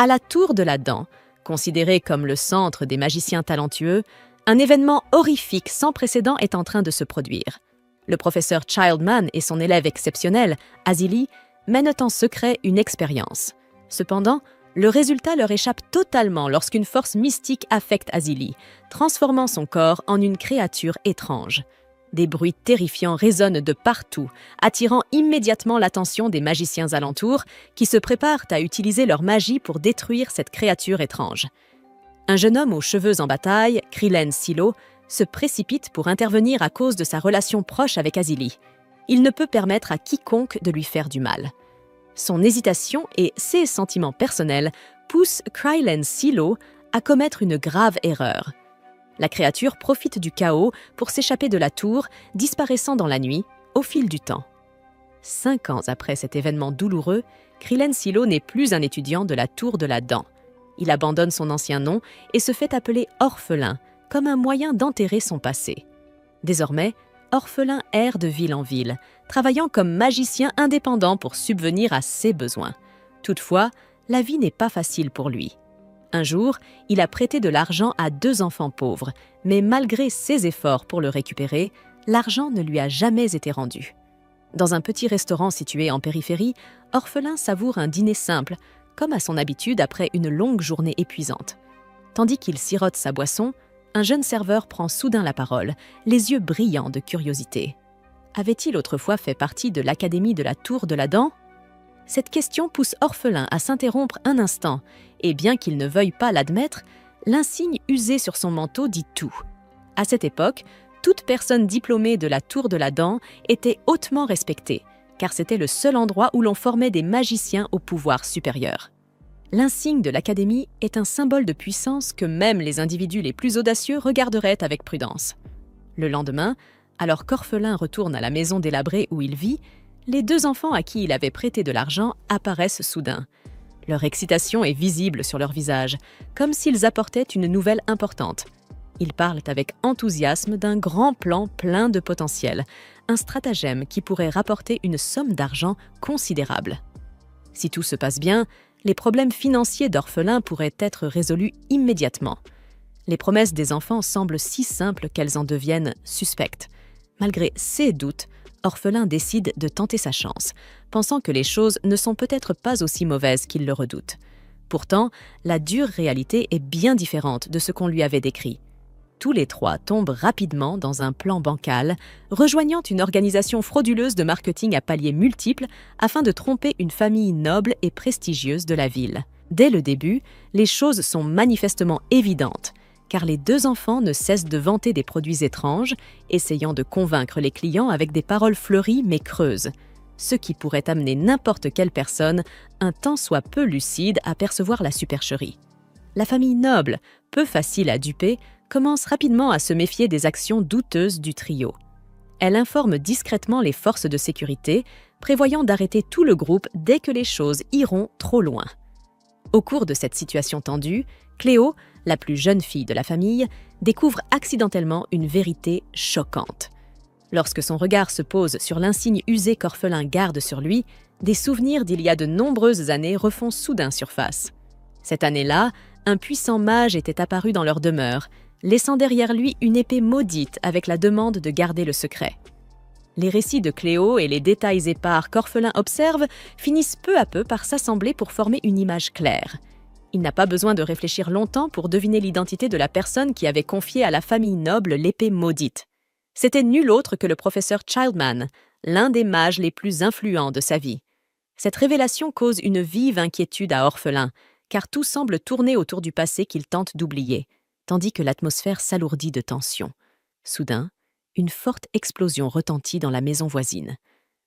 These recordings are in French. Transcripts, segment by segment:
À la Tour de la Dent, considérée comme le centre des magiciens talentueux, un événement horrifique sans précédent est en train de se produire. Le professeur Childman et son élève exceptionnel, Azili, mènent en secret une expérience. Cependant, le résultat leur échappe totalement lorsqu'une force mystique affecte Azili, transformant son corps en une créature étrange. Des bruits terrifiants résonnent de partout, attirant immédiatement l'attention des magiciens alentours qui se préparent à utiliser leur magie pour détruire cette créature étrange. Un jeune homme aux cheveux en bataille, Kryllen Silo, se précipite pour intervenir à cause de sa relation proche avec Azili. Il ne peut permettre à quiconque de lui faire du mal. Son hésitation et ses sentiments personnels poussent Kryllen Silo à commettre une grave erreur. La créature profite du chaos pour s'échapper de la tour, disparaissant dans la nuit, au fil du temps. 5 ans après cet événement douloureux, Kryllen Silo n'est plus un étudiant de la Tour de la Dent. Il abandonne son ancien nom et se fait appeler orphelin, comme un moyen d'enterrer son passé. Désormais, orphelin erre de ville en ville, travaillant comme magicien indépendant pour subvenir à ses besoins. Toutefois, la vie n'est pas facile pour lui. Un jour, il a prêté de l'argent à 2 enfants pauvres, mais malgré ses efforts pour le récupérer, l'argent ne lui a jamais été rendu. Dans un petit restaurant situé en périphérie, Orphelin savoure un dîner simple, comme à son habitude après une longue journée épuisante. Tandis qu'il sirote sa boisson, un jeune serveur prend soudain la parole, les yeux brillants de curiosité. Avait-il autrefois fait partie de l'Académie de la Tour de la Dent ? Cette question pousse Orphelin à s'interrompre un instant, et bien qu'il ne veuille pas l'admettre, l'insigne usé sur son manteau dit tout. À cette époque, toute personne diplômée de la Tour de la Dent était hautement respectée, car c'était le seul endroit où l'on formait des magiciens au pouvoir supérieur. L'insigne de l'Académie est un symbole de puissance que même les individus les plus audacieux regarderaient avec prudence. Le lendemain, alors qu'Orphelin retourne à la maison délabrée où il vit, les 2 enfants à qui il avait prêté de l'argent apparaissent soudain. Leur excitation est visible sur leur visage, comme s'ils apportaient une nouvelle importante. Ils parlent avec enthousiasme d'un grand plan plein de potentiel, un stratagème qui pourrait rapporter une somme d'argent considérable. Si tout se passe bien, les problèmes financiers d'Orphelin pourraient être résolus immédiatement. Les promesses des enfants semblent si simples qu'elles en deviennent suspectes. Malgré ses doutes, Orphelin décide de tenter sa chance, pensant que les choses ne sont peut-être pas aussi mauvaises qu'il le redoute. Pourtant, la dure réalité est bien différente de ce qu'on lui avait décrit. Tous les 3 tombent rapidement dans un plan bancal, rejoignant une organisation frauduleuse de marketing à paliers multiples afin de tromper une famille noble et prestigieuse de la ville. Dès le début, les choses sont manifestement évidentes, car les 2 enfants ne cessent de vanter des produits étranges, essayant de convaincre les clients avec des paroles fleuries mais creuses, ce qui pourrait amener n'importe quelle personne, un tant soit peu lucide, à percevoir la supercherie. La famille noble, peu facile à duper, commence rapidement à se méfier des actions douteuses du trio. Elle informe discrètement les forces de sécurité, prévoyant d'arrêter tout le groupe dès que les choses iront trop loin. Au cours de cette situation tendue, Cléo, la plus jeune fille de la famille, découvre accidentellement une vérité choquante. Lorsque son regard se pose sur l'insigne usé qu'Orphelin garde sur lui, des souvenirs d'il y a de nombreuses années refont soudain surface. Cette année-là, un puissant mage était apparu dans leur demeure, laissant derrière lui une épée maudite avec la demande de garder le secret. Les récits de Cléo et les détails épars qu'Orphelin observe finissent peu à peu par s'assembler pour former une image claire. Il n'a pas besoin de réfléchir longtemps pour deviner l'identité de la personne qui avait confié à la famille noble l'épée maudite. C'était nul autre que le professeur Childman, l'un des mages les plus influents de sa vie. Cette révélation cause une vive inquiétude à Orphelin, car tout semble tourner autour du passé qu'il tente d'oublier, tandis que l'atmosphère s'alourdit de tension. Soudain, une forte explosion retentit dans la maison voisine.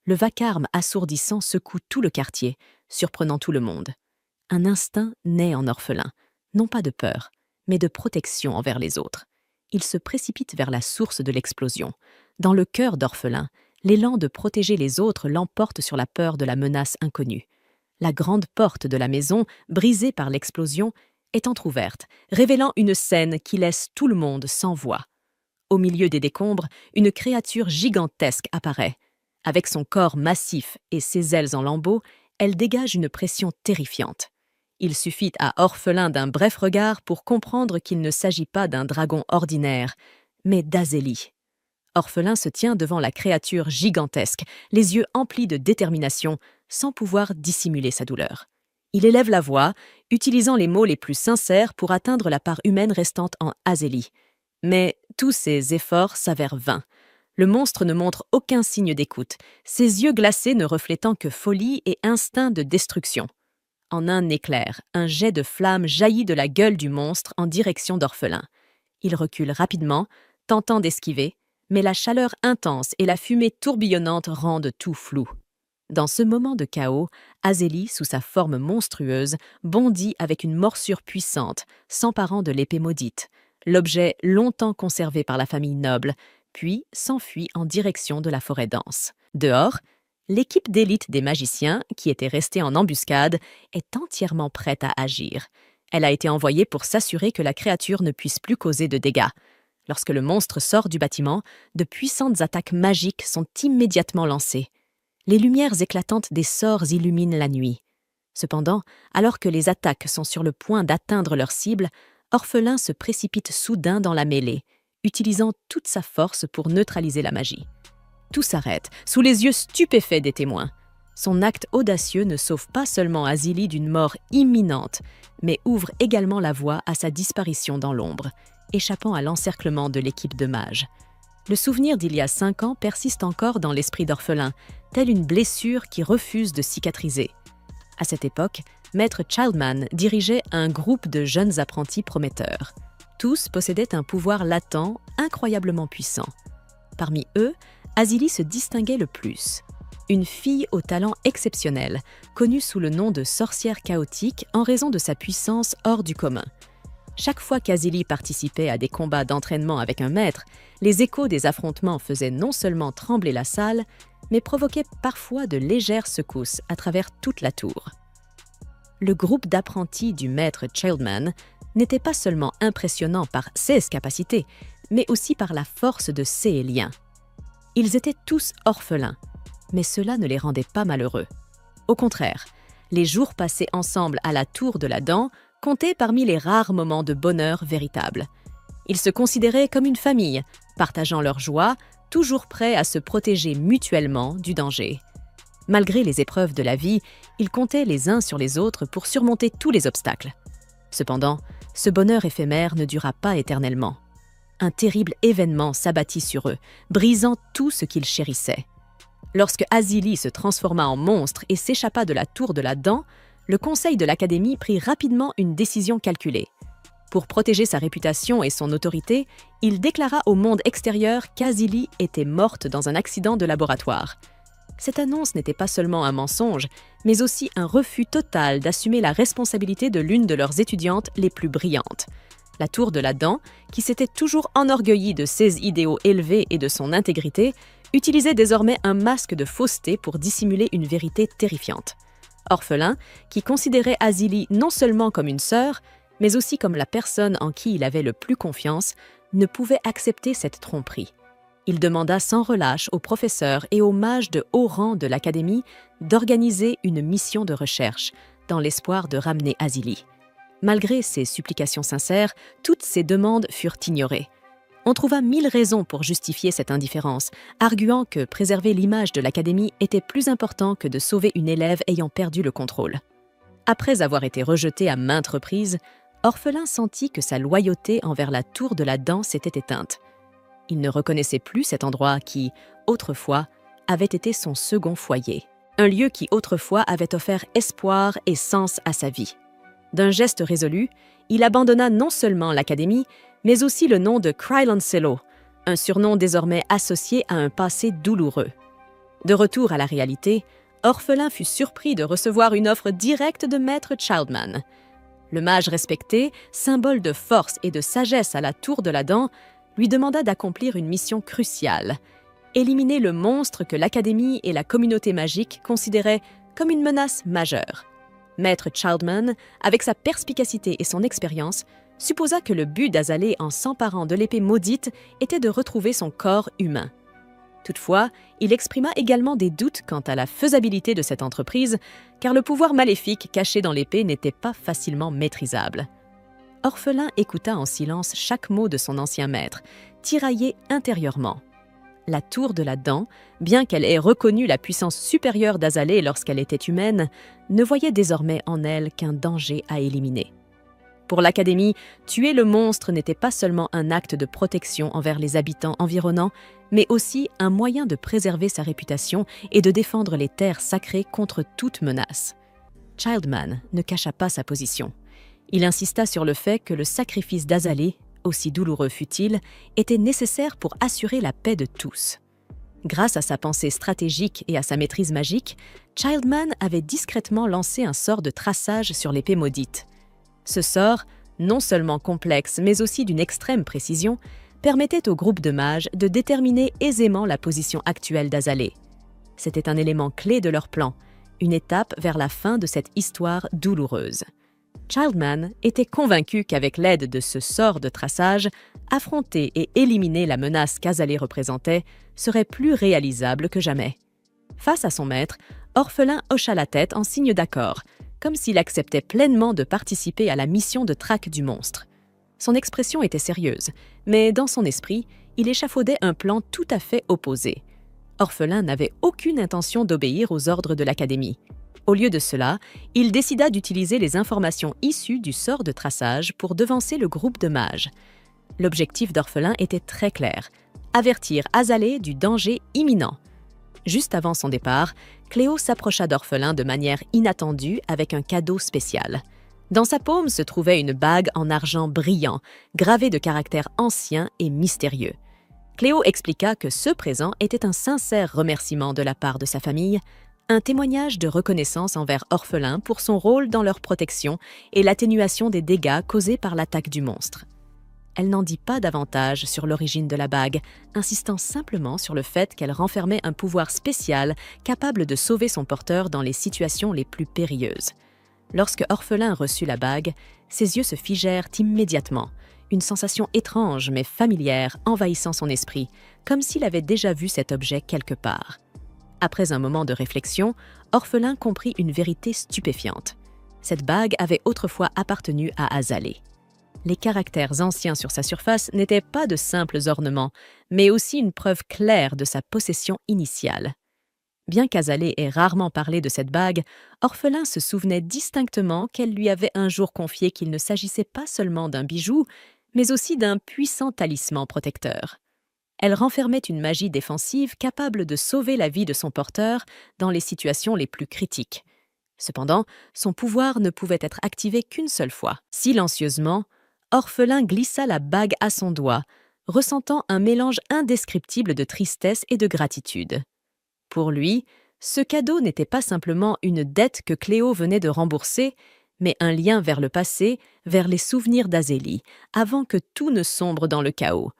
Le vacarme assourdissant secoue tout le quartier, surprenant tout le monde. Un instinct naît en Orphelin, non pas de peur, mais de protection envers les autres. Il se précipite vers la source de l'explosion. Dans le cœur d'Orphelin, l'élan de protéger les autres l'emporte sur la peur de la menace inconnue. La grande porte de la maison, brisée par l'explosion, est entr'ouverte, révélant une scène qui laisse tout le monde sans voix. Au milieu des décombres, une créature gigantesque apparaît. Avec son corps massif et ses ailes en lambeaux, elle dégage une pression terrifiante. Il suffit à Orphelin d'un bref regard pour comprendre qu'il ne s'agit pas d'un dragon ordinaire, mais d'Azélie. Orphelin se tient devant la créature gigantesque, les yeux emplis de détermination, sans pouvoir dissimuler sa douleur. Il élève la voix, utilisant les mots les plus sincères pour atteindre la part humaine restante en Azélie. Mais tous ses efforts s'avèrent vains. Le monstre ne montre aucun signe d'écoute, ses yeux glacés ne reflétant que folie et instinct de destruction. En un éclair, un jet de flamme jaillit de la gueule du monstre en direction d'Orphelin. Il recule rapidement, tentant d'esquiver, mais la chaleur intense et la fumée tourbillonnante rendent tout flou. Dans ce moment de chaos, Azélie, sous sa forme monstrueuse, bondit avec une morsure puissante, s'emparant de l'épée maudite, l'objet longtemps conservé par la famille noble, puis s'enfuit en direction de la forêt dense. Dehors, l'équipe d'élite des magiciens, qui était restée en embuscade, est entièrement prête à agir. Elle a été envoyée pour s'assurer que la créature ne puisse plus causer de dégâts. Lorsque le monstre sort du bâtiment, de puissantes attaques magiques sont immédiatement lancées. Les lumières éclatantes des sorts illuminent la nuit. Cependant, alors que les attaques sont sur le point d'atteindre leur cible, Orphelin se précipite soudain dans la mêlée, utilisant toute sa force pour neutraliser la magie. Tout s'arrête, sous les yeux stupéfaits des témoins. Son acte audacieux ne sauve pas seulement Azélie d'une mort imminente, mais ouvre également la voie à sa disparition dans l'ombre, échappant à l'encerclement de l'équipe de mages. Le souvenir d'il y a 5 ans persiste encore dans l'esprit d'Orphelin, telle une blessure qui refuse de cicatriser. À cette époque, Maître Childman dirigeait un groupe de jeunes apprentis prometteurs. Tous possédaient un pouvoir latent incroyablement puissant. Parmi eux, Azélie se distinguait le plus. Une fille au talent exceptionnel, connue sous le nom de sorcière chaotique en raison de sa puissance hors du commun. Chaque fois qu'Azélie participait à des combats d'entraînement avec un maître, les échos des affrontements faisaient non seulement trembler la salle, mais provoquaient parfois de légères secousses à travers toute la tour. Le groupe d'apprentis du maître Childman n'était pas seulement impressionnant par ses capacités, mais aussi par la force de ses liens. Ils étaient tous orphelins, mais cela ne les rendait pas malheureux. Au contraire, les jours passés ensemble à la tour de la dent comptaient parmi les rares moments de bonheur véritable. Ils se considéraient comme une famille, partageant leur joie, toujours prêts à se protéger mutuellement du danger. Malgré les épreuves de la vie, ils comptaient les uns sur les autres pour surmonter tous les obstacles. Cependant, ce bonheur éphémère ne dura pas éternellement. Un terrible événement s'abattit sur eux, brisant tout ce qu'ils chérissaient. Lorsque Azélie se transforma en monstre et s'échappa de la tour de la dent, le conseil de l'Académie prit rapidement une décision calculée. Pour protéger sa réputation et son autorité, il déclara au monde extérieur qu'Azélie était morte dans un accident de laboratoire. Cette annonce n'était pas seulement un mensonge, mais aussi un refus total d'assumer la responsabilité de l'une de leurs étudiantes les plus brillantes. La tour de la dent, qui s'était toujours enorgueillie de ses idéaux élevés et de son intégrité, utilisait désormais un masque de fausseté pour dissimuler une vérité terrifiante. Orphelin, qui considérait Azélie non seulement comme une sœur, mais aussi comme la personne en qui il avait le plus confiance, ne pouvait accepter cette tromperie. Il demanda sans relâche aux professeurs et aux mages de haut rang de l'Académie d'organiser une mission de recherche, dans l'espoir de ramener Azélie. Malgré ses supplications sincères, toutes ces demandes furent ignorées. On trouva 1000 raisons pour justifier cette indifférence, arguant que préserver l'image de l'Académie était plus important que de sauver une élève ayant perdu le contrôle. Après avoir été rejeté à maintes reprises, Orphelin sentit que sa loyauté envers la tour de la dent s'était éteinte. Il ne reconnaissait plus cet endroit qui, autrefois, avait été son second foyer. Un lieu qui, autrefois, avait offert espoir et sens à sa vie. D'un geste résolu, il abandonna non seulement l'Académie, mais aussi le nom de Cry-Lancelot, un surnom désormais associé à un passé douloureux. De retour à la réalité, Orphelin fut surpris de recevoir une offre directe de Maître Childman. Le mage respecté, symbole de force et de sagesse à la tour de la dent, lui demanda d'accomplir une mission cruciale, éliminer le monstre que l'Académie et la communauté magique considéraient comme une menace majeure. Maître Childman, avec sa perspicacité et son expérience, supposa que le but d'Azalée en s'emparant de l'épée maudite était de retrouver son corps humain. Toutefois, il exprima également des doutes quant à la faisabilité de cette entreprise, car le pouvoir maléfique caché dans l'épée n'était pas facilement maîtrisable. Orphelin écouta en silence chaque mot de son ancien maître, tiraillé intérieurement. La tour de la dent, bien qu'elle ait reconnu la puissance supérieure d'Azalée lorsqu'elle était humaine, ne voyait désormais en elle qu'un danger à éliminer. Pour l'Académie, tuer le monstre n'était pas seulement un acte de protection envers les habitants environnants, mais aussi un moyen de préserver sa réputation et de défendre les terres sacrées contre toute menace. Childman ne cacha pas sa position. Il insista sur le fait que le sacrifice d'Azalée, aussi douloureux fût-il, était nécessaire pour assurer la paix de tous. Grâce à sa pensée stratégique et à sa maîtrise magique, Childman avait discrètement lancé un sort de traçage sur l'épée maudite. Ce sort, non seulement complexe mais aussi d'une extrême précision, permettait au groupe de mages de déterminer aisément la position actuelle d'Azalée. C'était un élément clé de leur plan, une étape vers la fin de cette histoire douloureuse. Childman était convaincu qu'avec l'aide de ce sort de traçage, affronter et éliminer la menace qu'Azalée représentait serait plus réalisable que jamais. Face à son maître, Orphelin hocha la tête en signe d'accord, comme s'il acceptait pleinement de participer à la mission de traque du monstre. Son expression était sérieuse, mais dans son esprit, il échafaudait un plan tout à fait opposé. Orphelin n'avait aucune intention d'obéir aux ordres de l'Académie. Au lieu de cela, il décida d'utiliser les informations issues du sort de traçage pour devancer le groupe de mages. L'objectif d'Orphelin était très clair, avertir Azalée du danger imminent. Juste avant son départ, Cléo s'approcha d'Orphelin de manière inattendue avec un cadeau spécial. Dans sa paume se trouvait une bague en argent brillant, gravée de caractères anciens et mystérieux. Cléo expliqua que ce présent était un sincère remerciement de la part de sa famille, un témoignage de reconnaissance envers Orphelin pour son rôle dans leur protection et l'atténuation des dégâts causés par l'attaque du monstre. Elle n'en dit pas davantage sur l'origine de la bague, insistant simplement sur le fait qu'elle renfermait un pouvoir spécial capable de sauver son porteur dans les situations les plus périlleuses. Lorsque Orphelin reçut la bague, ses yeux se figèrent immédiatement, une sensation étrange mais familière envahissant son esprit, comme s'il avait déjà vu cet objet quelque part. Après un moment de réflexion, Orphelin comprit une vérité stupéfiante. Cette bague avait autrefois appartenu à Azalée. Les caractères anciens sur sa surface n'étaient pas de simples ornements, mais aussi une preuve claire de sa possession initiale. Bien qu'Azalée ait rarement parlé de cette bague, Orphelin se souvenait distinctement qu'elle lui avait un jour confié qu'il ne s'agissait pas seulement d'un bijou, mais aussi d'un puissant talisman protecteur. Elle renfermait une magie défensive capable de sauver la vie de son porteur dans les situations les plus critiques. Cependant, son pouvoir ne pouvait être activé qu'une seule fois. Silencieusement, Orphelin glissa la bague à son doigt, ressentant un mélange indescriptible de tristesse et de gratitude. Pour lui, ce cadeau n'était pas simplement une dette que Cléo venait de rembourser, mais un lien vers le passé, vers les souvenirs d'Azélie, avant que tout ne sombre dans le chaos.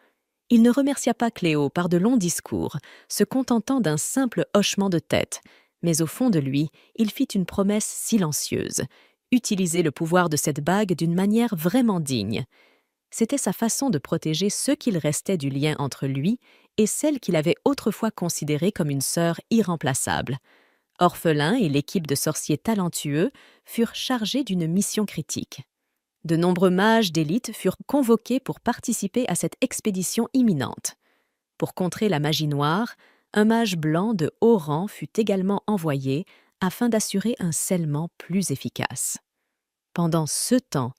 Il ne remercia pas Cléo par de longs discours, se contentant d'un simple hochement de tête, mais au fond de lui, il fit une promesse silencieuse, utiliser le pouvoir de cette bague d'une manière vraiment digne. C'était sa façon de protéger ce qu'il restait du lien entre lui et celle qu'il avait autrefois considérée comme une sœur irremplaçable. Orphelin et l'équipe de sorciers talentueux furent chargés d'une mission critique. De nombreux mages d'élite furent convoqués pour participer à cette expédition imminente. Pour contrer la magie noire, un mage blanc de haut rang fut également envoyé afin d'assurer un scellement plus efficace. Pendant ce temps,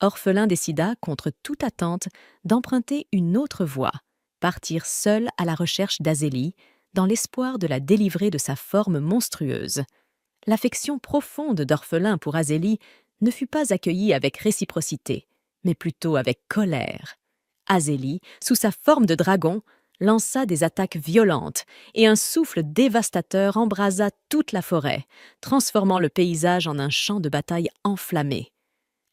Orphelin décida, contre toute attente, d'emprunter une autre voie, partir seul à la recherche d'Azélie, dans l'espoir de la délivrer de sa forme monstrueuse. L'affection profonde d'Orphelin pour Azélie ne fut pas accueillie avec réciprocité, mais plutôt avec colère. Azélie, sous sa forme de dragon, lança des attaques violentes et un souffle dévastateur embrasa toute la forêt, transformant le paysage en un champ de bataille enflammé.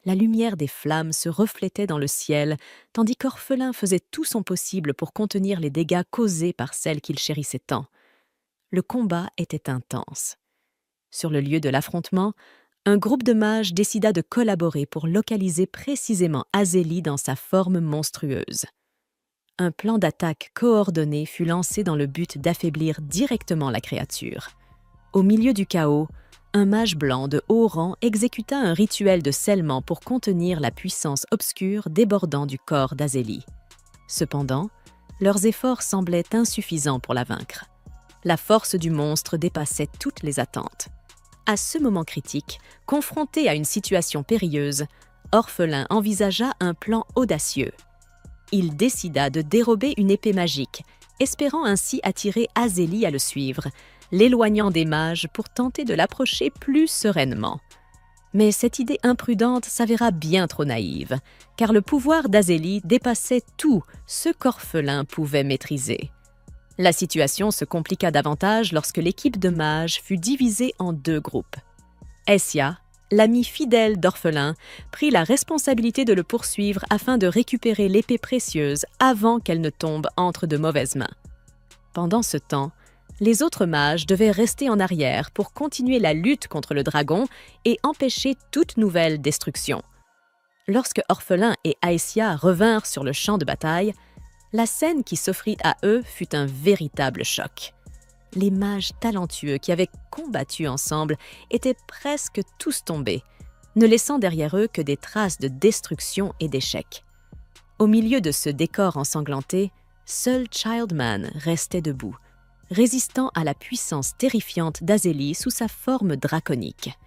La lumière des flammes se reflétait dans le ciel, tandis qu'Orphelin faisait tout son possible pour contenir les dégâts causés par celle qu'il chérissait tant. Le combat était intense. Sur le lieu de l'affrontement, un groupe de mages décida de collaborer pour localiser précisément Azélie dans sa forme monstrueuse. Un plan d'attaque coordonné fut lancé dans le but d'affaiblir directement la créature. Au milieu du chaos, un mage blanc de haut rang exécuta un rituel de scellement pour contenir la puissance obscure débordant du corps d'Azélie. Cependant, leurs efforts semblaient insuffisants pour la vaincre. La force du monstre dépassait toutes les attentes. À ce moment critique, confronté à une situation périlleuse, Orphelin envisagea un plan audacieux. Il décida de dérober une épée magique, espérant ainsi attirer Azélie à le suivre, l'éloignant des mages pour tenter de l'approcher plus sereinement. Mais cette idée imprudente s'avéra bien trop naïve, car le pouvoir d'Azélie dépassait tout ce qu'Orphelin pouvait maîtriser. La situation se compliqua davantage lorsque l'équipe de mages fut divisée en 2 groupes. Essia, l'amie fidèle d'Orphelin, prit la responsabilité de le poursuivre afin de récupérer l'épée précieuse avant qu'elle ne tombe entre de mauvaises mains. Pendant ce temps, les autres mages devaient rester en arrière pour continuer la lutte contre le dragon et empêcher toute nouvelle destruction. Lorsque Orphelin et Aessia revinrent sur le champ de bataille, la scène qui s'offrit à eux fut un véritable choc. Les mages talentueux qui avaient combattu ensemble étaient presque tous tombés, ne laissant derrière eux que des traces de destruction et d'échec. Au milieu de ce décor ensanglanté, seul Childman restait debout, résistant à la puissance terrifiante d'Azélie sous sa forme draconique.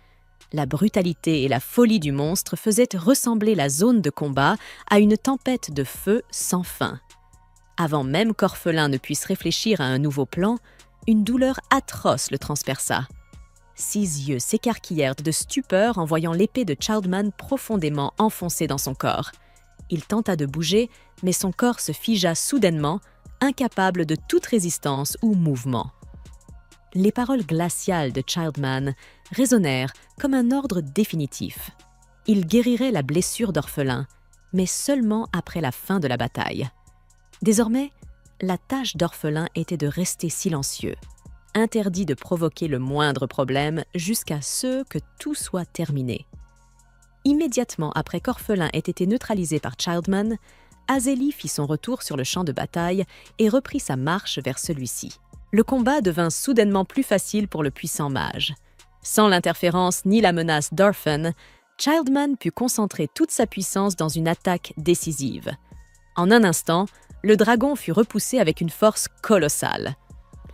La brutalité et la folie du monstre faisaient ressembler la zone de combat à une tempête de feu sans fin. Avant même qu'Orphelin ne puisse réfléchir à un nouveau plan, une douleur atroce le transperça. Ses yeux s'écarquillèrent de stupeur en voyant l'épée de Childman profondément enfoncée dans son corps. Il tenta de bouger, mais son corps se figea soudainement, incapable de toute résistance ou mouvement. Les paroles glaciales de Childman résonnèrent comme un ordre définitif. Il guérirait la blessure d'Orphelin, mais seulement après la fin de la bataille. Désormais, la tâche d'Orphelin était de rester silencieux, interdit de provoquer le moindre problème jusqu'à ce que tout soit terminé. Immédiatement après qu'Orphelin ait été neutralisé par Childman, Azélie fit son retour sur le champ de bataille et reprit sa marche vers celui-ci. Le combat devint soudainement plus facile pour le puissant mage. Sans l'interférence ni la menace d'Orphan, Childman put concentrer toute sa puissance dans une attaque décisive. En un instant, le dragon fut repoussé avec une force colossale.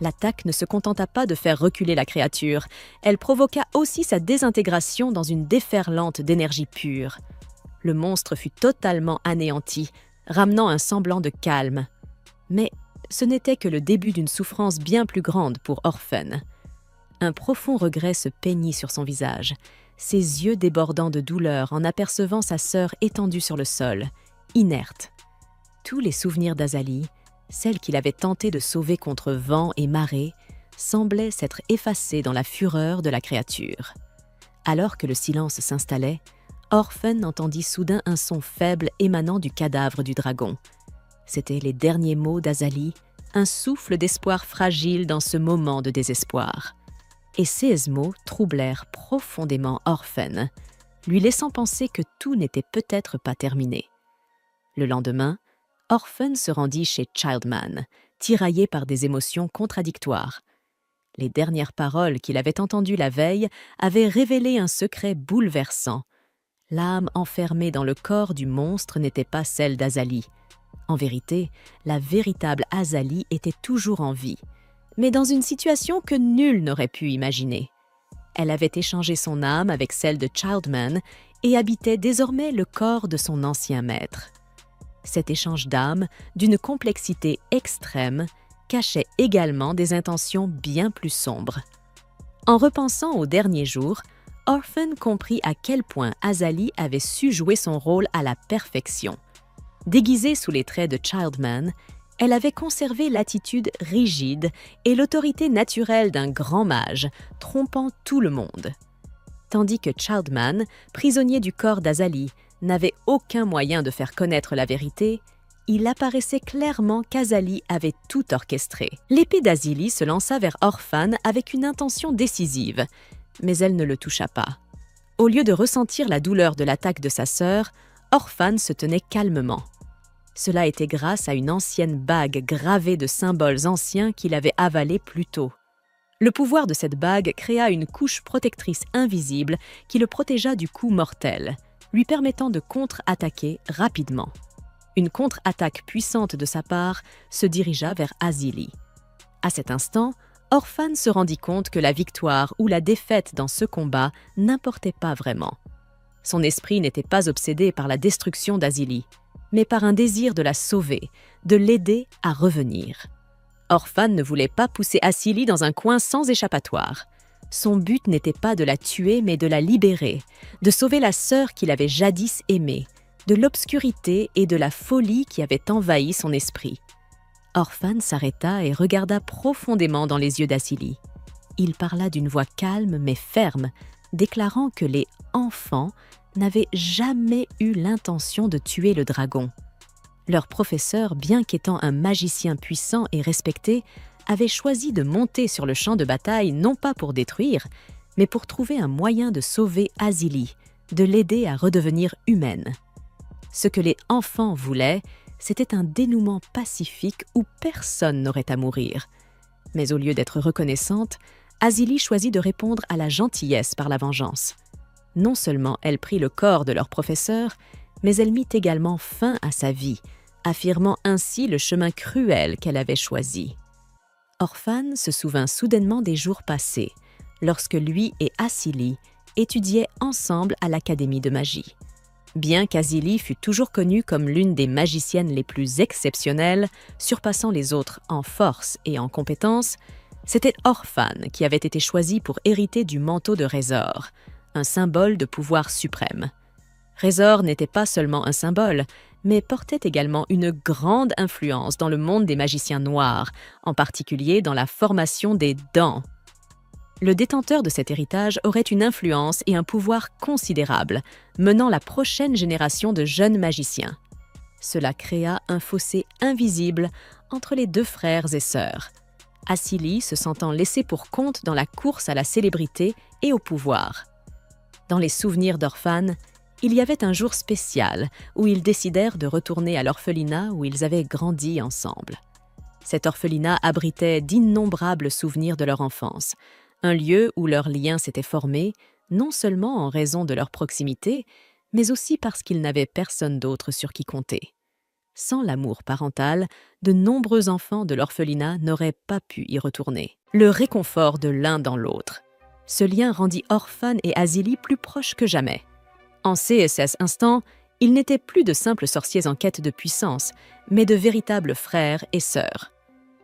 L'attaque ne se contenta pas de faire reculer la créature, elle provoqua aussi sa désintégration dans une déferlante d'énergie pure. Le monstre fut totalement anéanti, ramenant un semblant de calme. Mais ce n'était que le début d'une souffrance bien plus grande pour Orphan. Un profond regret se peignit sur son visage, ses yeux débordant de douleur en apercevant sa sœur étendue sur le sol, inerte. Tous les souvenirs d'Azélie, celle qu'il avait tenté de sauver contre vent et marée, semblaient s'être effacés dans la fureur de la créature. Alors que le silence s'installait, Orphan entendit soudain un son faible émanant du cadavre du dragon. C'étaient les derniers mots d'Azélie, un souffle d'espoir fragile dans ce moment de désespoir. Et ces mots troublèrent profondément Orphan, lui laissant penser que tout n'était peut-être pas terminé. Le lendemain, Orphan se rendit chez Childman, tiraillé par des émotions contradictoires. Les dernières paroles qu'il avait entendues la veille avaient révélé un secret bouleversant. L'âme enfermée dans le corps du monstre n'était pas celle d'Azélie. En vérité, la véritable Azélie était toujours en vie, mais dans une situation que nul n'aurait pu imaginer. Elle avait échangé son âme avec celle de Childman et habitait désormais le corps de son ancien maître. Cet échange d'âmes, d'une complexité extrême, cachait également des intentions bien plus sombres. En repensant aux derniers jours, Orphan comprit à quel point Azélie avait su jouer son rôle à la perfection. Déguisée sous les traits de Childman, elle avait conservé l'attitude rigide et l'autorité naturelle d'un grand mage, trompant tout le monde. Tandis que Childman, prisonnier du corps d'Azélie, n'avait aucun moyen de faire connaître la vérité, il apparaissait clairement qu'Azélie avait tout orchestré. L'épée d'Azélie se lança vers Orphan avec une intention décisive, mais elle ne le toucha pas. Au lieu de ressentir la douleur de l'attaque de sa sœur, Orphan se tenait calmement. Cela était grâce à une ancienne bague gravée de symboles anciens qu'il avait avalée plus tôt. Le pouvoir de cette bague créa une couche protectrice invisible qui le protégea du coup mortel, lui permettant de contre-attaquer rapidement. Une contre-attaque puissante de sa part se dirigea vers Azili. À cet instant, Orphan se rendit compte que la victoire ou la défaite dans ce combat n'importait pas vraiment. Son esprit n'était pas obsédé par la destruction d'Azili, mais par un désir de la sauver, de l'aider à revenir. Orphan ne voulait pas pousser Azili dans un coin sans échappatoire. Son but n'était pas de la tuer, mais de la libérer, de sauver la sœur qu'il avait jadis aimée, de l'obscurité et de la folie qui avaient envahi son esprit. Orphan s'arrêta et regarda profondément dans les yeux d'Azili. Il parla d'une voix calme mais ferme, déclarant que les enfants n'avaient jamais eu l'intention de tuer le dragon. Leur professeur, bien qu'étant un magicien puissant et respecté, avait choisi de monter sur le champ de bataille non pas pour détruire, mais pour trouver un moyen de sauver Azili, de l'aider à redevenir humaine. Ce que les enfants voulaient, c'était un dénouement pacifique où personne n'aurait à mourir. Mais au lieu d'être reconnaissante, Azili choisit de répondre à la gentillesse par la vengeance. Non seulement elle prit le corps de leur professeur, mais elle mit également fin à sa vie, affirmant ainsi le chemin cruel qu'elle avait choisi. Orphan se souvint soudainement des jours passés, lorsque lui et Azili étudiaient ensemble à l'Académie de magie. Bien qu'Azili fût toujours connue comme l'une des magiciennes les plus exceptionnelles, surpassant les autres en force et en compétences, c'était Orphan qui avait été choisi pour hériter du manteau de Razor, un symbole de pouvoir suprême. Razor n'était pas seulement un symbole, mais portait également une grande influence dans le monde des magiciens noirs, en particulier dans la formation des dents. Le détenteur de cet héritage aurait une influence et un pouvoir considérables, menant la prochaine génération de jeunes magiciens. Cela créa un fossé invisible entre les deux frères et sœurs, Azili se sentant laissé pour compte dans la course à la célébrité et au pouvoir. Dans les souvenirs d'Orphan, il y avait un jour spécial où ils décidèrent de retourner à l'orphelinat où ils avaient grandi ensemble. Cet orphelinat abritait d'innombrables souvenirs de leur enfance, un lieu où leurs liens s'étaient formés, non seulement en raison de leur proximité, mais aussi parce qu'ils n'avaient personne d'autre sur qui compter. Sans l'amour parental, de nombreux enfants de l'orphelinat n'auraient pas pu y retourner. Le réconfort de l'un dans l'autre. Ce lien rendit Orphan et Azili plus proches que jamais. En CSS Instant, ils n'étaient plus de simples sorciers en quête de puissance, mais de véritables frères et sœurs.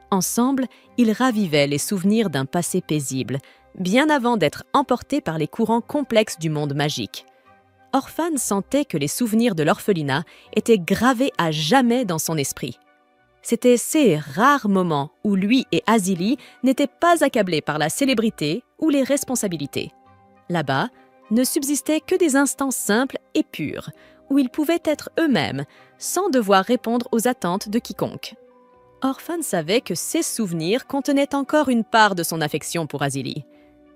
Ensemble, ils ravivaient les souvenirs d'un passé paisible, bien avant d'être emportés par les courants complexes du monde magique. Orphan sentait que les souvenirs de l'orphelinat étaient gravés à jamais dans son esprit. C'étaient ces rares moments où lui et Azili n'étaient pas accablés par la célébrité ou les responsabilités. Là-bas, ne subsistaient que des instants simples et purs, où ils pouvaient être eux-mêmes, sans devoir répondre aux attentes de quiconque. Orphan savait que ces souvenirs contenaient encore une part de son affection pour Azili.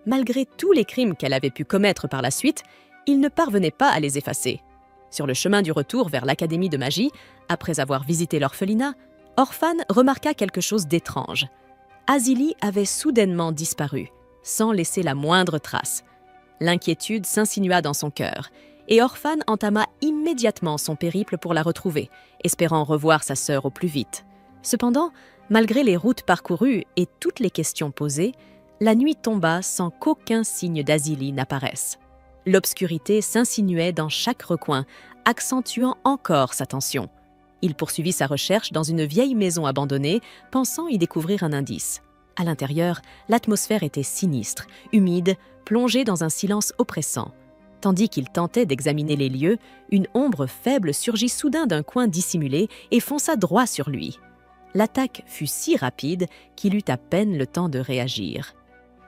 Malgré tous les crimes qu'elle avait pu commettre par la suite, il ne parvenait pas à les effacer. Sur le chemin du retour vers l'Académie de magie, après avoir visité l'orphelinat, Orphan remarqua quelque chose d'étrange. Azili avait soudainement disparu, sans laisser la moindre trace. L'inquiétude s'insinua dans son cœur, et Orphan entama immédiatement son périple pour la retrouver, espérant revoir sa sœur au plus vite. Cependant, malgré les routes parcourues et toutes les questions posées, la nuit tomba sans qu'aucun signe d'Azili n'apparaisse. L'obscurité s'insinuait dans chaque recoin, accentuant encore sa tension. Il poursuivit sa recherche dans une vieille maison abandonnée, pensant y découvrir un indice. À l'intérieur, l'atmosphère était sinistre, humide, plongée dans un silence oppressant. Tandis qu'il tentait d'examiner les lieux, une ombre faible surgit soudain d'un coin dissimulé et fonça droit sur lui. L'attaque fut si rapide qu'il eut à peine le temps de réagir.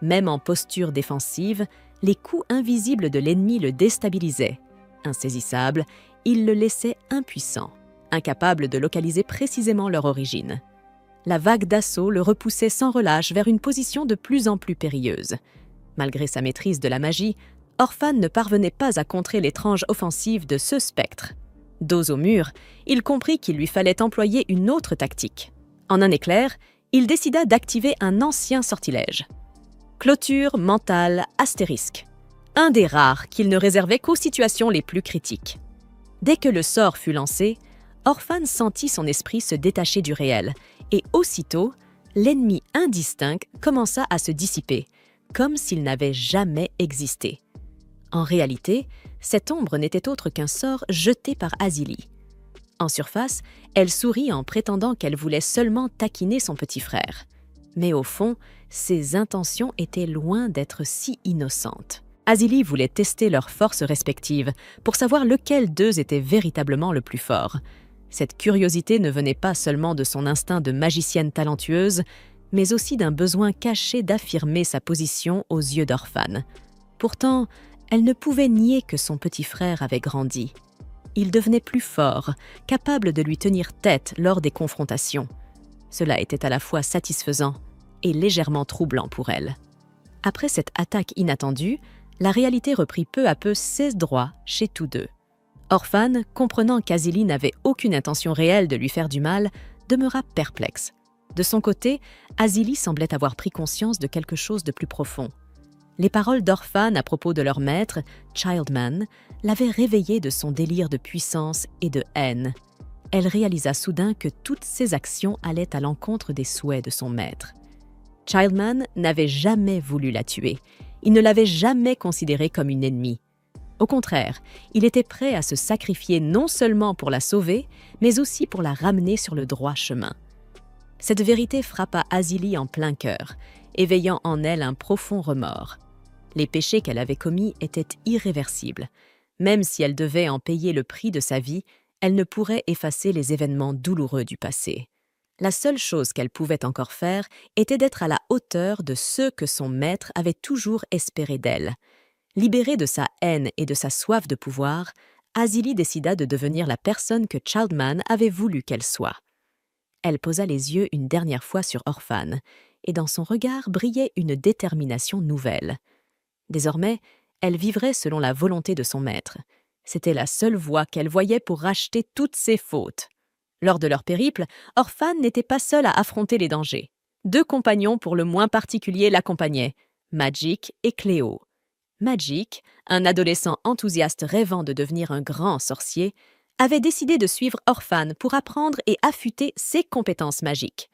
Même en posture défensive, les coups invisibles de l'ennemi le déstabilisaient. Insaisissable, il le laissait impuissant, incapable de localiser précisément leur origine. La vague d'assaut le repoussait sans relâche vers une position de plus en plus périlleuse. Malgré sa maîtrise de la magie, Orphan ne parvenait pas à contrer l'étrange offensive de ce spectre. Dos au mur, il comprit qu'il lui fallait employer une autre tactique. En un éclair, il décida d'activer un ancien sortilège. Clôture mentale astérisque. Un des rares qu'il ne réservait qu'aux situations les plus critiques. Dès que le sort fut lancé, Orphan sentit son esprit se détacher du réel, et aussitôt, l'ennemi indistinct commença à se dissiper, comme s'il n'avait jamais existé. En réalité, cette ombre n'était autre qu'un sort jeté par Azili. En surface, elle sourit en prétendant qu'elle voulait seulement taquiner son petit frère. Mais au fond, ses intentions étaient loin d'être si innocentes. Azili voulait tester leurs forces respectives pour savoir lequel d'eux était véritablement le plus fort. Cette curiosité ne venait pas seulement de son instinct de magicienne talentueuse, mais aussi d'un besoin caché d'affirmer sa position aux yeux d'Orphan. Pourtant, elle ne pouvait nier que son petit frère avait grandi. Il devenait plus fort, capable de lui tenir tête lors des confrontations. Cela était à la fois satisfaisant et légèrement troublant pour elle. Après cette attaque inattendue, la réalité reprit peu à peu ses droits chez tous deux. Orphan, comprenant qu'Azili n'avait aucune intention réelle de lui faire du mal, demeura perplexe. De son côté, Azili semblait avoir pris conscience de quelque chose de plus profond. Les paroles d'Orphan à propos de leur maître, Childman, l'avaient réveillée de son délire de puissance et de haine. Elle réalisa soudain que toutes ses actions allaient à l'encontre des souhaits de son maître. Childman n'avait jamais voulu la tuer. Il ne l'avait jamais considérée comme une ennemie. Au contraire, il était prêt à se sacrifier non seulement pour la sauver, mais aussi pour la ramener sur le droit chemin. Cette vérité frappa Azili en plein cœur, éveillant en elle un profond remords. Les péchés qu'elle avait commis étaient irréversibles. Même si elle devait en payer le prix de sa vie, elle ne pourrait effacer les événements douloureux du passé. La seule chose qu'elle pouvait encore faire était d'être à la hauteur de ceux que son maître avait toujours espéré d'elle. Libérée de sa haine et de sa soif de pouvoir, Azili décida de devenir la personne que Childman avait voulu qu'elle soit. Elle posa les yeux une dernière fois sur Orphan, et dans son regard brillait une détermination nouvelle. Désormais, elle vivrait selon la volonté de son maître. C'était la seule voie qu'elle voyait pour racheter toutes ses fautes. Lors de leur périple, Orphan n'était pas seule à affronter les dangers. 2 compagnons pour le moins particulier l'accompagnaient, Magic et Cléo. Magic, un adolescent enthousiaste rêvant de devenir un grand sorcier, avait décidé de suivre Orphan pour apprendre et affûter ses compétences magiques.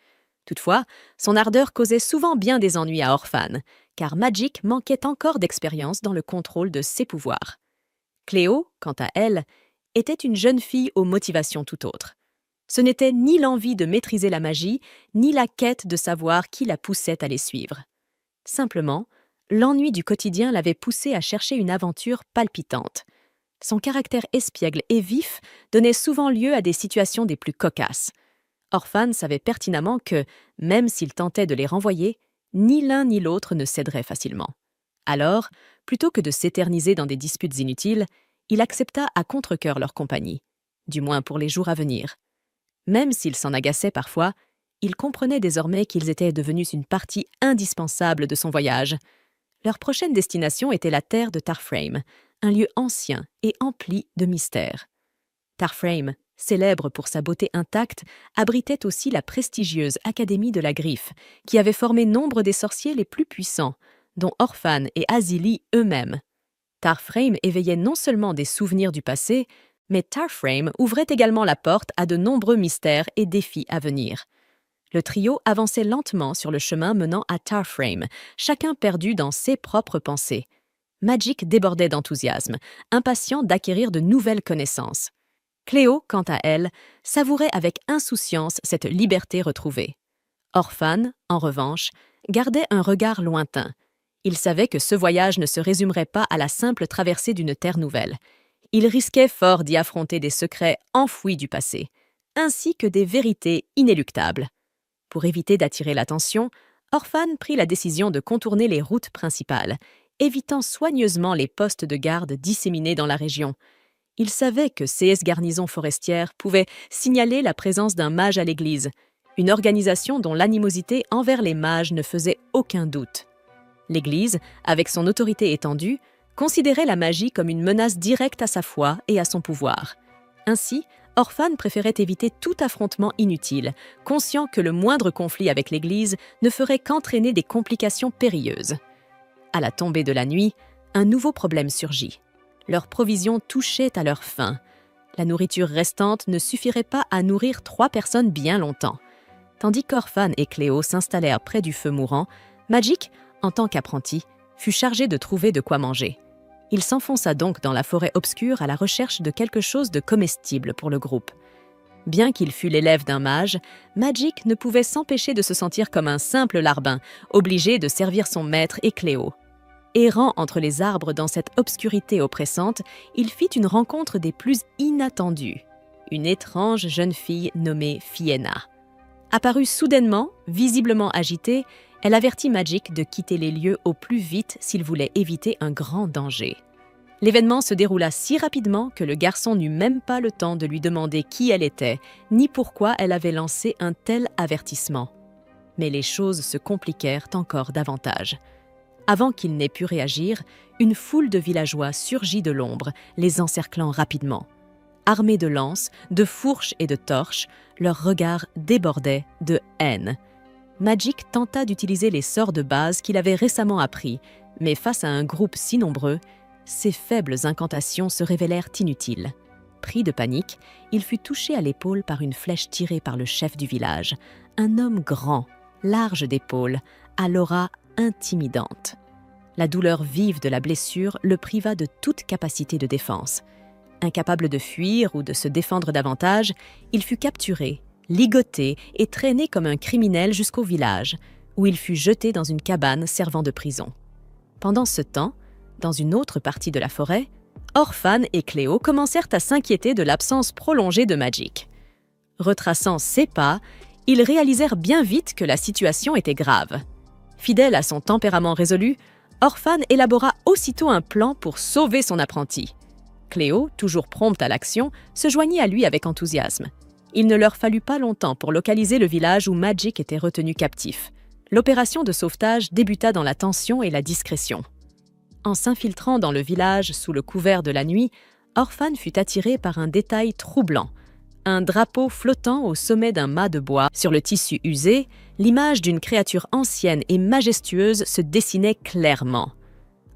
Toutefois, son ardeur causait souvent bien des ennuis à Orphan, car Magic manquait encore d'expérience dans le contrôle de ses pouvoirs. Cléo, quant à elle, était une jeune fille aux motivations tout autres. Ce n'était ni l'envie de maîtriser la magie, ni la quête de savoir qui la poussait à les suivre. Simplement, l'ennui du quotidien l'avait poussée à chercher une aventure palpitante. Son caractère espiègle et vif donnait souvent lieu à des situations des plus cocasses. Orphan savait pertinemment que, même s'il tentait de les renvoyer, ni l'un ni l'autre ne céderait facilement. Alors, plutôt que de s'éterniser dans des disputes inutiles, il accepta à contre-cœur leur compagnie, du moins pour les jours à venir. Même s'il s'en agaçait parfois, il comprenait désormais qu'ils étaient devenus une partie indispensable de son voyage. Leur prochaine destination était la terre de Tarframe, un lieu ancien et empli de mystères. Tarframe, célèbre pour sa beauté intacte, abritait aussi la prestigieuse Académie de la Griffe, qui avait formé nombre des sorciers les plus puissants, dont Orphan et Azili eux-mêmes. Tarframe éveillait non seulement des souvenirs du passé, mais Tarframe ouvrait également la porte à de nombreux mystères et défis à venir. Le trio avançait lentement sur le chemin menant à Tarframe, chacun perdu dans ses propres pensées. Magic débordait d'enthousiasme, impatient d'acquérir de nouvelles connaissances. Cléo, quant à elle, savourait avec insouciance cette liberté retrouvée. Orphan, en revanche, gardait un regard lointain. Il savait que ce voyage ne se résumerait pas à la simple traversée d'une terre nouvelle. Il risquait fort d'y affronter des secrets enfouis du passé, ainsi que des vérités inéluctables. Pour éviter d'attirer l'attention, Orphan prit la décision de contourner les routes principales, évitant soigneusement les postes de garde disséminés dans la région. Il savait que ces garnisons forestières pouvaient signaler la présence d'un mage à l'église, une organisation dont l'animosité envers les mages ne faisait aucun doute. L'Église, avec son autorité étendue, considérait la magie comme une menace directe à sa foi et à son pouvoir. Ainsi, Orphan préférait éviter tout affrontement inutile, conscient que le moindre conflit avec l'Église ne ferait qu'entraîner des complications périlleuses. À la tombée de la nuit, un nouveau problème surgit. Leurs provisions touchaient à leur fin. La nourriture restante ne suffirait pas à nourrir 3 personnes bien longtemps. Tandis qu'Orphan et Cléo s'installèrent près du feu mourant, Magic, en tant qu'apprenti, fut chargé de trouver de quoi manger. Il s'enfonça donc dans la forêt obscure à la recherche de quelque chose de comestible pour le groupe. Bien qu'il fût l'élève d'un mage, Magic ne pouvait s'empêcher de se sentir comme un simple larbin, obligé de servir son maître et Cléo. Errant entre les arbres dans cette obscurité oppressante, il fit une rencontre des plus inattendues. Une étrange jeune fille nommée Fienna. Apparue soudainement, visiblement agitée, elle avertit Magic de quitter les lieux au plus vite s'il voulait éviter un grand danger. L'événement se déroula si rapidement que le garçon n'eut même pas le temps de lui demander qui elle était, ni pourquoi elle avait lancé un tel avertissement. Mais les choses se compliquèrent encore davantage. Avant qu'il n'ait pu réagir, une foule de villageois surgit de l'ombre, les encerclant rapidement. Armés de lances, de fourches et de torches, leurs regards débordaient de haine. Magic tenta d'utiliser les sorts de base qu'il avait récemment appris, mais face à un groupe si nombreux, ses faibles incantations se révélèrent inutiles. Pris de panique, il fut touché à l'épaule par une flèche tirée par le chef du village, un homme grand, large d'épaules, à l'aura intimidante. La douleur vive de la blessure le priva de toute capacité de défense. Incapable de fuir ou de se défendre davantage, il fut capturé, ligoté et traîné comme un criminel jusqu'au village, où il fut jeté dans une cabane servant de prison. Pendant ce temps, dans une autre partie de la forêt, Orphan et Cléo commencèrent à s'inquiéter de l'absence prolongée de Magic. Retraçant ses pas, ils réalisèrent bien vite que la situation était grave. Fidèle à son tempérament résolu, Orphan élabora aussitôt un plan pour sauver son apprenti. Cléo, toujours prompte à l'action, se joignit à lui avec enthousiasme. Il ne leur fallut pas longtemps pour localiser le village où Magic était retenu captif. L'opération de sauvetage débuta dans la tension et la discrétion. En s'infiltrant dans le village sous le couvert de la nuit, Orphan fut attiré par un détail troublant. Un drapeau flottant au sommet d'un mât de bois. Sur le tissu usé, l'image d'une créature ancienne et majestueuse se dessinait clairement.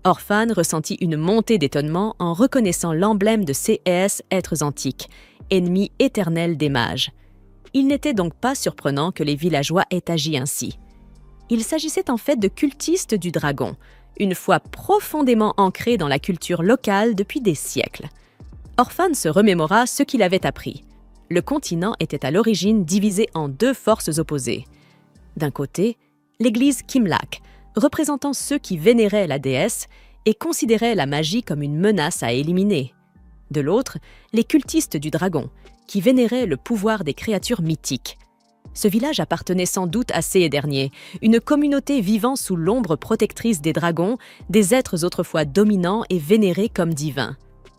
Orphan ressentit une montée d'étonnement en reconnaissant l'emblème de ces êtres antiques, ennemis éternels des mages. Il n'était donc pas surprenant que les villageois aient agi ainsi. Il s'agissait en fait de cultistes du dragon, une foi profondément ancrée dans la culture locale depuis des siècles. Orphan se remémora ce qu'il avait appris. Le continent était à l'origine divisé en 2 forces opposées. D'un côté, l'église Kimlak, représentant ceux qui vénéraient la déesse et considéraient la magie comme une menace à éliminer. De l'autre, les cultistes du dragon, qui vénéraient le pouvoir des créatures mythiques. Ce village appartenait sans doute à ces derniers, une communauté vivant sous l'ombre protectrice des dragons, des êtres autrefois dominants et vénérés comme divins.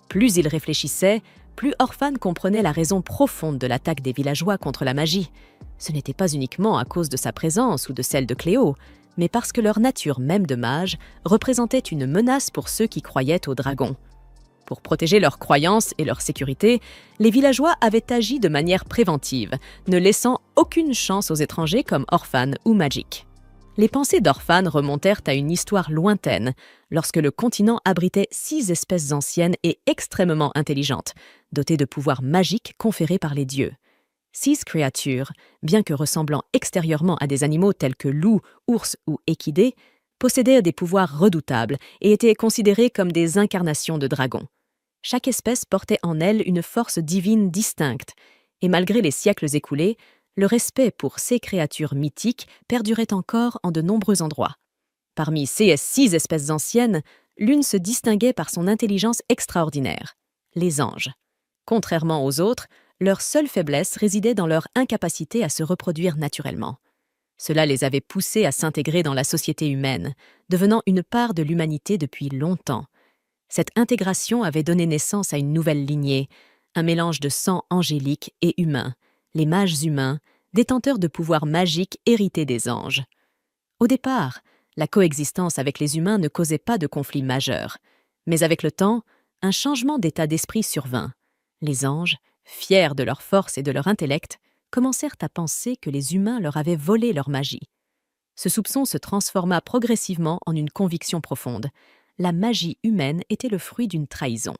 Plus il réfléchissait, plus Orphan comprenait la raison profonde de l'attaque des villageois contre la magie. Ce n'était pas uniquement à cause de sa présence ou de celle de Cléo, mais parce que leur nature même de mage représentait une menace pour ceux qui croyaient aux dragons. Pour protéger leurs croyances et leur sécurité, les villageois avaient agi de manière préventive, ne laissant aucune chance aux étrangers comme Orphan ou Magic. Les pensées d'Orphan remontèrent à une histoire lointaine, lorsque le continent abritait 6 espèces anciennes et extrêmement intelligentes, dotées de pouvoirs magiques conférés par les dieux. 6 créatures, bien que ressemblant extérieurement à des animaux tels que loups, ours ou équidés, possédaient des pouvoirs redoutables et étaient considérées comme des incarnations de dragons. Chaque espèce portait en elle une force divine distincte, et malgré les siècles écoulés, le respect pour ces créatures mythiques perdurait encore en de nombreux endroits. Parmi ces 6 espèces anciennes, l'une se distinguait par son intelligence extraordinaire, les anges. Contrairement aux autres, leur seule faiblesse résidait dans leur incapacité à se reproduire naturellement. Cela les avait poussés à s'intégrer dans la société humaine, devenant une part de l'humanité depuis longtemps. Cette intégration avait donné naissance à une nouvelle lignée, un mélange de sang angélique et humain, les mages humains, détenteurs de pouvoirs magiques hérités des anges. Au départ, la coexistence avec les humains ne causait pas de conflit majeur, mais avec le temps, un changement d'état d'esprit survint. Les anges, fiers de leur force et de leur intellect, commencèrent à penser que les humains leur avaient volé leur magie. Ce soupçon se transforma progressivement en une conviction profonde. La magie humaine était le fruit d'une trahison.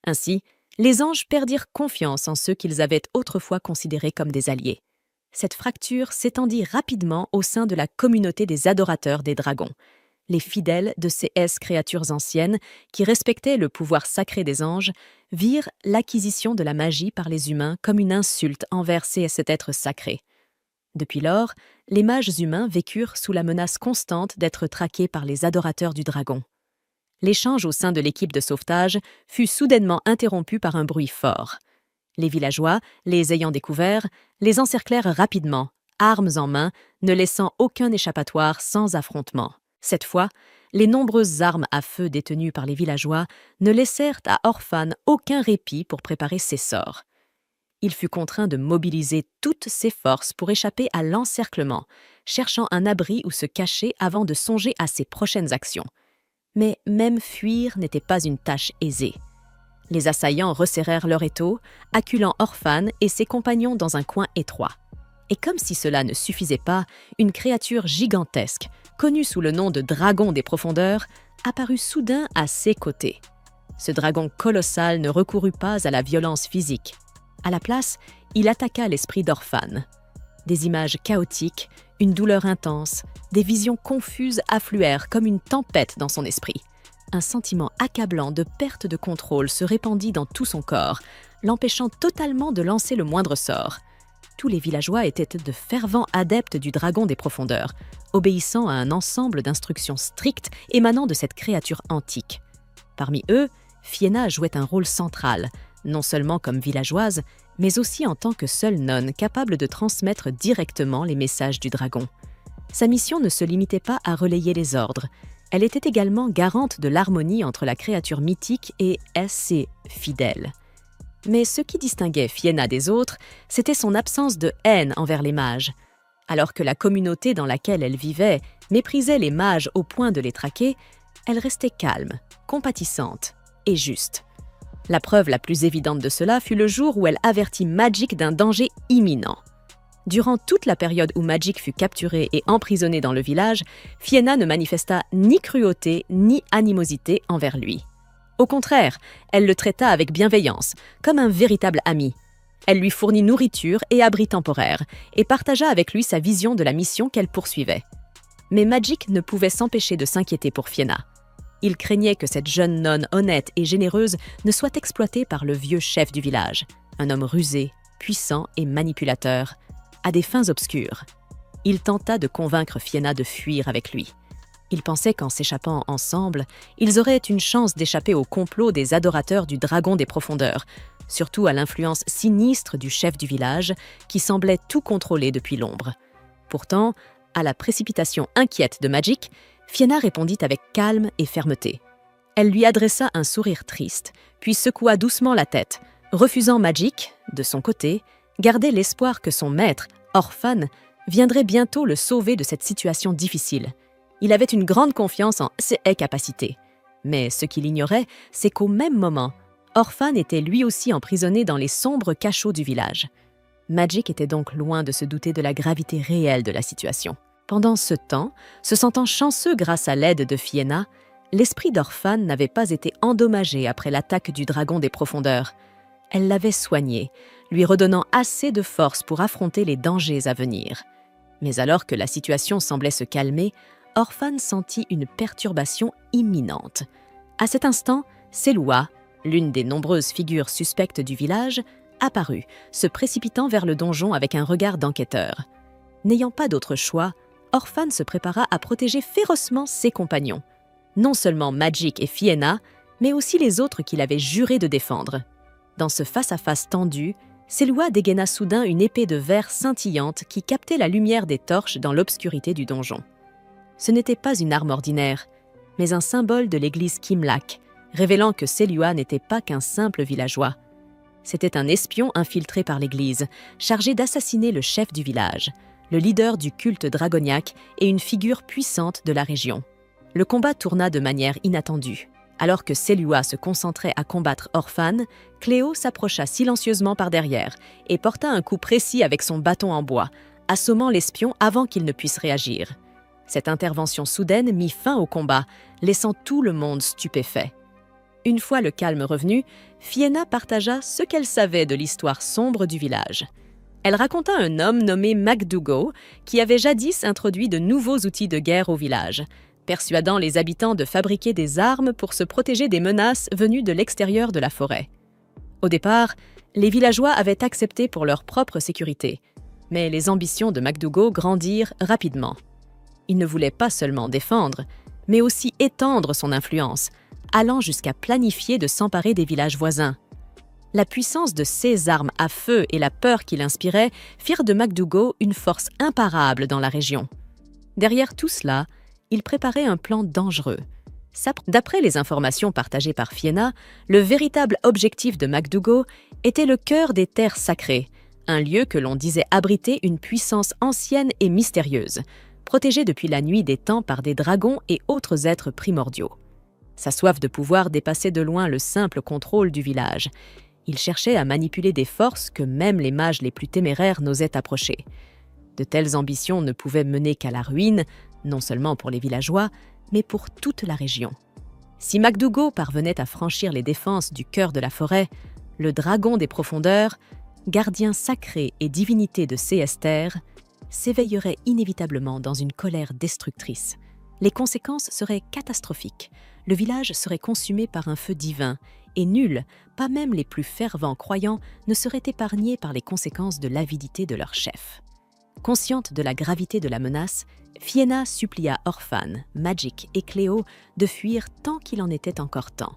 Ainsi, les anges perdirent confiance en ceux qu'ils avaient autrefois considérés comme des alliés. Cette fracture s'étendit rapidement au sein de la communauté des adorateurs des dragons. Les fidèles de ces créatures anciennes, qui respectaient le pouvoir sacré des anges, virent l'acquisition de la magie par les humains comme une insulte envers cet être sacré. Depuis lors, les mages humains vécurent sous la menace constante d'être traqués par les adorateurs du dragon. L'échange au sein de l'équipe de sauvetage fut soudainement interrompu par un bruit fort. Les villageois, les ayant découverts, les encerclèrent rapidement, armes en main, ne laissant aucun échappatoire sans affrontement. Cette fois, les nombreuses armes à feu détenues par les villageois ne laissèrent à Orphan aucun répit pour préparer ses sorts. Il fut contraint de mobiliser toutes ses forces pour échapper à l'encerclement, cherchant un abri où se cacher avant de songer à ses prochaines actions. Mais même fuir n'était pas une tâche aisée. Les assaillants resserrèrent leur étau, acculant Orphan et ses compagnons dans un coin étroit. Et comme si cela ne suffisait pas, une créature gigantesque, connue sous le nom de dragon des profondeurs, apparut soudain à ses côtés. Ce dragon colossal ne recourut pas à la violence physique. À la place, il attaqua l'esprit d'Orphan. Des images chaotiques, une douleur intense, des visions confuses affluèrent comme une tempête dans son esprit. Un sentiment accablant de perte de contrôle se répandit dans tout son corps, l'empêchant totalement de lancer le moindre sort. Tous les villageois étaient de fervents adeptes du dragon des profondeurs, obéissant à un ensemble d'instructions strictes émanant de cette créature antique. Parmi eux, Fienna jouait un rôle central, non seulement comme villageoise, mais aussi en tant que seule nonne capable de transmettre directement les messages du dragon. Sa mission ne se limitait pas à relayer les ordres. Elle était également garante de l'harmonie entre la créature mythique et ses fidèles. Mais ce qui distinguait Fienna des autres, c'était son absence de haine envers les mages. Alors que la communauté dans laquelle elle vivait méprisait les mages au point de les traquer, elle restait calme, compatissante et juste. La preuve la plus évidente de cela fut le jour où elle avertit Magik d'un danger imminent. Durant toute la période où Magik fut capturé et emprisonné dans le village, Fienna ne manifesta ni cruauté ni animosité envers lui. Au contraire, elle le traita avec bienveillance, comme un véritable ami. Elle lui fournit nourriture et abri temporaire, et partagea avec lui sa vision de la mission qu'elle poursuivait. Mais Magik ne pouvait s'empêcher de s'inquiéter pour Fienna. Il craignait que cette jeune nonne honnête et généreuse ne soit exploitée par le vieux chef du village, un homme rusé, puissant et manipulateur, à des fins obscures. Il tenta de convaincre Fienna de fuir avec lui. Il pensait qu'en s'échappant ensemble, ils auraient une chance d'échapper au complot des adorateurs du dragon des profondeurs, surtout à l'influence sinistre du chef du village qui semblait tout contrôler depuis l'ombre. Pourtant, à la précipitation inquiète de Magik, Fienna répondit avec calme et fermeté. Elle lui adressa un sourire triste, puis secoua doucement la tête, refusant Magik, de son côté, garder l'espoir que son maître, Orphan, viendrait bientôt le sauver de cette situation difficile. Il avait une grande confiance en ses capacités. Mais ce qu'il ignorait, c'est qu'au même moment, Orphan était lui aussi emprisonné dans les sombres cachots du village. Magik était donc loin de se douter de la gravité réelle de la situation. Pendant ce temps, se sentant chanceux grâce à l'aide de Fienna, l'esprit d'Orphan n'avait pas été endommagé après l'attaque du dragon des profondeurs. Elle l'avait soigné, lui redonnant assez de force pour affronter les dangers à venir. Mais alors que la situation semblait se calmer, Orphan sentit une perturbation imminente. À cet instant, Selua, l'une des nombreuses figures suspectes du village, apparut, se précipitant vers le donjon avec un regard d'enquêteur. N'ayant pas d'autre choix, Orphan se prépara à protéger férocement ses compagnons. Non seulement Magik et Fienna, mais aussi les autres qu'il avait juré de défendre. Dans ce face-à-face tendu, Selua dégaina soudain une épée de verre scintillante qui captait la lumière des torches dans l'obscurité du donjon. Ce n'était pas une arme ordinaire, mais un symbole de l'église Kimlak, révélant que Selua n'était pas qu'un simple villageois. C'était un espion infiltré par l'église, chargé d'assassiner le chef du village, le leader du culte dragoniaque et une figure puissante de la région. Le combat tourna de manière inattendue. Alors que Selua se concentrait à combattre Orphan, Cléo s'approcha silencieusement par derrière et porta un coup précis avec son bâton en bois, assommant l'espion avant qu'il ne puisse réagir. Cette intervention soudaine mit fin au combat, laissant tout le monde stupéfait. Une fois le calme revenu, Fienna partagea ce qu'elle savait de l'histoire sombre du village. Elle raconta un homme nommé MacDougall qui avait jadis introduit de nouveaux outils de guerre au village, persuadant les habitants de fabriquer des armes pour se protéger des menaces venues de l'extérieur de la forêt. Au départ, les villageois avaient accepté pour leur propre sécurité, mais les ambitions de MacDougall grandirent rapidement. Il ne voulait pas seulement défendre, mais aussi étendre son influence, allant jusqu'à planifier de s'emparer des villages voisins. La puissance de ses armes à feu et la peur qu'il inspirait firent de MacDougall une force imparable dans la région. Derrière tout cela, il préparait un plan dangereux. D'après les informations partagées par Fienna, le véritable objectif de MacDougall était le cœur des terres sacrées, un lieu que l'on disait abriter une puissance ancienne et mystérieuse, protégée depuis la nuit des temps par des dragons et autres êtres primordiaux. Sa soif de pouvoir dépassait de loin le simple contrôle du village. Il cherchait à manipuler des forces que même les mages les plus téméraires n'osaient approcher. De telles ambitions ne pouvaient mener qu'à la ruine, non seulement pour les villageois, mais pour toute la région. Si MacDougall parvenait à franchir les défenses du cœur de la forêt, le dragon des profondeurs, gardien sacré et divinité de Céester, s'éveillerait inévitablement dans une colère destructrice. Les conséquences seraient catastrophiques. Le village serait consumé par un feu divin, et nul, pas même les plus fervents croyants, ne seraient épargnés par les conséquences de l'avidité de leur chef. Consciente de la gravité de la menace, Fienna supplia Orphan, Magic et Cléo de fuir tant qu'il en était encore temps.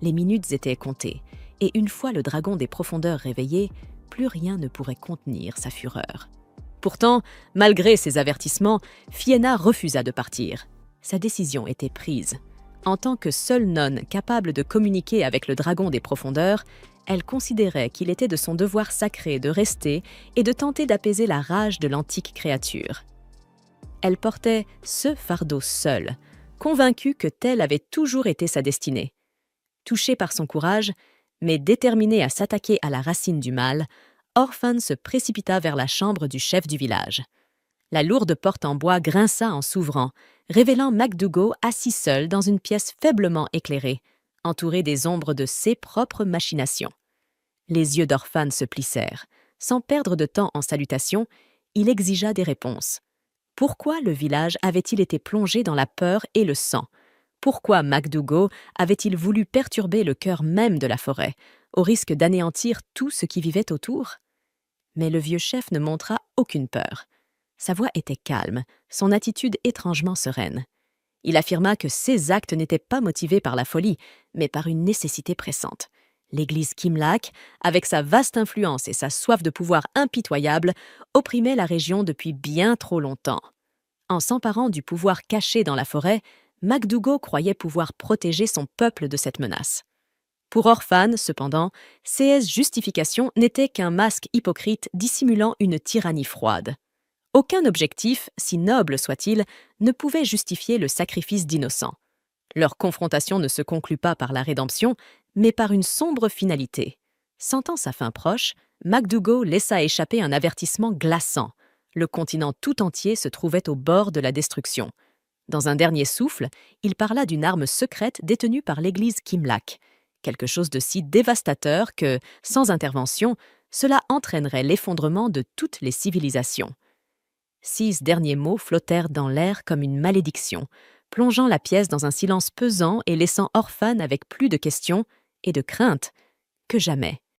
Les minutes étaient comptées, et une fois le dragon des profondeurs réveillé, plus rien ne pourrait contenir sa fureur. Pourtant, malgré ses avertissements, Fienna refusa de partir. Sa décision était prise. En tant que seule nonne capable de communiquer avec le dragon des profondeurs, elle considérait qu'il était de son devoir sacré de rester et de tenter d'apaiser la rage de l'antique créature. Elle portait ce fardeau seule, convaincue que telle avait toujours été sa destinée. Touchée par son courage, mais déterminée à s'attaquer à la racine du mal, Orphan se précipita vers la chambre du chef du village. La lourde porte en bois grinça en s'ouvrant, révélant MacDougall assis seul dans une pièce faiblement éclairée, entouré des ombres de ses propres machinations. Les yeux d'Orphan se plissèrent. Sans perdre de temps en salutations, il exigea des réponses. Pourquoi le village avait-il été plongé dans la peur et le sang? Pourquoi MacDougall avait-il voulu perturber le cœur même de la forêt, au risque d'anéantir tout ce qui vivait autour? Mais le vieux chef ne montra aucune peur. Sa voix était calme, son attitude étrangement sereine. Il affirma que ses actes n'étaient pas motivés par la folie, mais par une nécessité pressante. L'église Kimlac, avec sa vaste influence et sa soif de pouvoir impitoyable, opprimait la région depuis bien trop longtemps. En s'emparant du pouvoir caché dans la forêt, MacDougall croyait pouvoir protéger son peuple de cette menace. Pour Orphan, cependant, ces justifications n'étaient qu'un masque hypocrite dissimulant une tyrannie froide. Aucun objectif, si noble soit-il, ne pouvait justifier le sacrifice d'innocents. Leur confrontation ne se conclut pas par la rédemption, mais par une sombre finalité. Sentant sa fin proche, MacDougall laissa échapper un avertissement glaçant. Le continent tout entier se trouvait au bord de la destruction. Dans un dernier souffle, il parla d'une arme secrète détenue par l'église Kimlac, quelque chose de si dévastateur que, sans intervention, cela entraînerait l'effondrement de toutes les civilisations. 6 derniers mots flottèrent dans l'air comme une malédiction, plongeant la pièce dans un silence pesant et laissant Orphan avec plus de questions et de craintes que jamais.